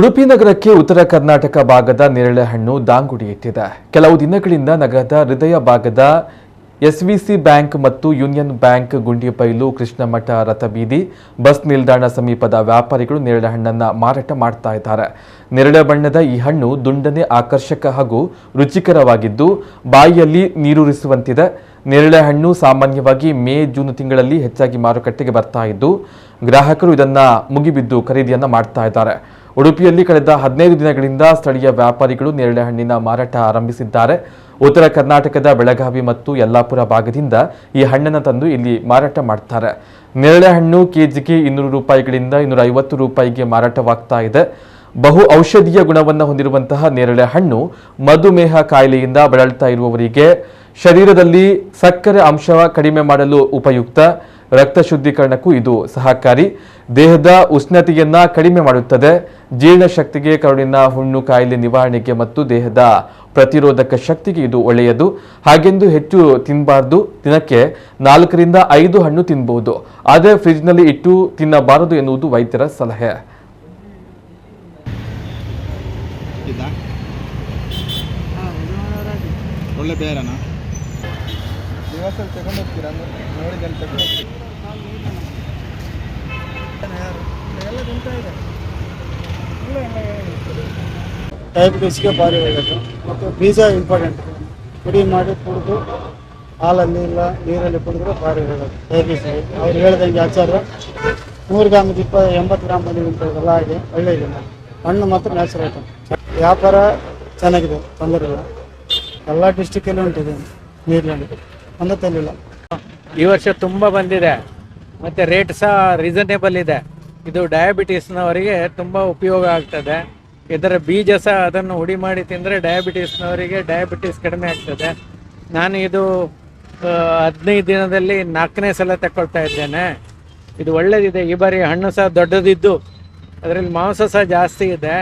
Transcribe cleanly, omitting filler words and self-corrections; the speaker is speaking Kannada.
ಉಡುಪಿ ನಗರಕ್ಕೆ ಉತ್ತರ ಕರ್ನಾಟಕ ಭಾಗದ ನೇರಳೆ ಹಣ್ಣು ದಾಂಗುಡಿ ಇಟ್ಟಿದೆ. ಕೆಲವು ದಿನಗಳಿಂದ ನಗರದ ಹೃದಯ ಭಾಗದ ಎಸ್ವಿಸಿ ಬ್ಯಾಂಕ್ ಮತ್ತು ಯೂನಿಯನ್ ಬ್ಯಾಂಕ್ ಗುಂಡಿಬೈಲು ಕೃಷ್ಣಮಠ ರಥಬೀದಿ ಬಸ್ ನಿಲ್ದಾಣ ಸಮೀಪದ ವ್ಯಾಪಾರಿಗಳು ನೇರಳೆ ಹಣ್ಣನ್ನು ಮಾರಾಟ ಮಾಡ್ತಾ ಇದ್ದಾರೆ. ನೇರಳೆ ಬಣ್ಣದ ಈ ಹಣ್ಣು ದುಂಡನೆ ಆಕರ್ಷಕ ಹಾಗೂ ರುಚಿಕರವಾಗಿದ್ದು ಬಾಯಿಯಲ್ಲಿ ನೀರೂರಿಸುವಂತಿದೆ. ನೇರಳೆ ಹಣ್ಣು ಸಾಮಾನ್ಯವಾಗಿ ಮೇ ಜೂನ್ ತಿಂಗಳಲ್ಲಿ ಹೆಚ್ಚಾಗಿ ಮಾರುಕಟ್ಟೆಗೆ ಬರ್ತಾ ಇದ್ದು ಗ್ರಾಹಕರು ಇದನ್ನ ಮುಗಿಬಿದ್ದು ಖರೀದಿಯನ್ನ ಮಾಡ್ತಾ ಇದ್ದಾರೆ. ಉಡುಪಿಯಲ್ಲಿ ಕಳೆದ 15 ದಿನಗಳಿಂದ ಸ್ಥಳೀಯ ವ್ಯಾಪಾರಿಗಳು ನೇರಳೆ ಹಣ್ಣಿನ ಮಾರಾಟ ಆರಂಭಿಸಿದ್ದಾರೆ. ಉತ್ತರ ಕರ್ನಾಟಕದ ಬೆಳಗಾವಿ ಮತ್ತು ಯಲ್ಲಾಪುರ ಭಾಗದಿಂದ ಈ ಹಣ್ಣನ್ನು ತಂದು ಇಲ್ಲಿ ಮಾರಾಟ ಮಾಡ್ತಾರೆ. ನೇರಳೆ ಹಣ್ಣು ಕೆಜಿಗೆ 200 ರೂಪಾಯಿಗಳಿಂದ 250 ರೂಪಾಯಿಗೆ ಮಾರಾಟವಾಗ್ತಾ ಇದೆ. ಬಹು ಔಷಧೀಯ ಗುಣವನ್ನು ಹೊಂದಿರುವಂತಹ ನೇರಳೆ ಹಣ್ಣು ಮಧುಮೇಹ ಕಾಯಿಲೆಯಿಂದ ಬಳಲ್ತಾ ಇರುವವರಿಗೆ ಶರೀರದಲ್ಲಿ ಸಕ್ಕರೆ ಅಂಶ ಕಡಿಮೆ ಮಾಡಲು ಉಪಯುಕ್ತ. ರಕ್ತ ಶುದ್ಧೀಕರಣಕ್ಕೂ ಇದು ಸಹಕಾರಿ. ದೇಹದ ಉಷ್ಣತೆಯನ್ನ ಕಡಿಮೆ ಮಾಡುತ್ತದೆ. ಜೀರ್ಣಶಕ್ತಿಗೆ, ಕರುಳಿನ ಹುಣ್ಣು ಕಾಯಿಲೆ ನಿವಾರಣೆಗೆ ಮತ್ತು ದೇಹದ ಪ್ರತಿರೋಧಕ ಶಕ್ತಿಗೆ ಇದು ಒಳ್ಳೆಯದು. ಹಾಗೆಂದು ಹೆಚ್ಚು ತಿನ್ನಬಾರದು. ದಿನಕ್ಕೆ 4 ರಿಂದ 5 ಹಣ್ಣು ತಿನ್ನಬಹುದು. ಆದರೆ ಫ್ರಿಜ್ನಲ್ಲಿ ಇಟ್ಟು ತಿನ್ನಬಾರದು ಎನ್ನುವುದು ವೈದ್ಯರ ಸಲಹೆ. ಒಳ್ಳೆ ಬೇರನಾ ಡಯಾಬಿಟಿಸ್ಗೆ ಭಾರಿ ಒಳ್ಳೆಯದು ಮತ್ತು ಬೀಜ ಇಂಪಾರ್ಟೆಂಟ್. ಪುಡಿ ಮಾಡಿ ಕುಡಿದು ಹಾಲಲ್ಲಿ ಇಲ್ಲ ನೀರಲ್ಲಿ ಕುಡಿದ್ರೆ ಭಾರಿ ಒಳ್ಳೆಯದು ಡಯಾಬಿಟಿಸ್ಗೆ. ಅವ್ರು ಹೇಳ್ದಂಗೆ ಆಚಾರ 100 ಗ್ರಾಮದ 80 ಗ್ರಾಮ್ ಬಂದಿದ್ದೆಲ್ಲ ಆಗಿ ಒಳ್ಳೆಯದಿಲ್ಲ. ಹಣ್ಣು ಮಾತ್ರ ನ್ಯಾಚುರಲ್ ಐಟಮ್. ವ್ಯಾಪಾರ ಚೆನ್ನಾಗಿದೆ, ತೊಂದರೆ ಇಲ್ಲ. ಎಲ್ಲ ಡಿಸ್ಟಿಕಲ್ಲೂ ಉಂಟಿದೆ ನೀರಿನಲ್ಲಿ, ಒಂದೇ ತಲ್ಲಿಲ್ಲ. ಈ ವರ್ಷ ತುಂಬ ಬಂದಿದೆ ಮತ್ತು ರೇಟ್ ಸಹ ರೀಸನೇಬಲ್ ಇದೆ. ಇದು ಡಯಾಬಿಟೀಸ್ನವರಿಗೆ ತುಂಬ ಉಪಯೋಗ ಆಗ್ತದೆ. ಇದರ ಬೀಜ ಸಹ ಅದನ್ನು ಹುಡಿ ಮಾಡಿ ತಿಂದರೆ ಡಯಾಬಿಟೀಸ್ನವರಿಗೆ ಡಯಾಬಿಟೀಸ್ ಕಡಿಮೆ ಆಗ್ತದೆ. ನಾನು ಇದು 15 ದಿನದಲ್ಲಿ 4ನೇ ಸಲ ತಗೊಳ್ತಾ ಇದ್ದೇನೆ. ಇದು ಒಳ್ಳೆಯದಿದೆ. ಈ ಬಾರಿ ಹಣ್ಣು ಸಹ ದೊಡ್ಡದಿದ್ದು ಅದರಲ್ಲಿ ಮಾಂಸ ಸಹ ಜಾಸ್ತಿ ಇದೆ.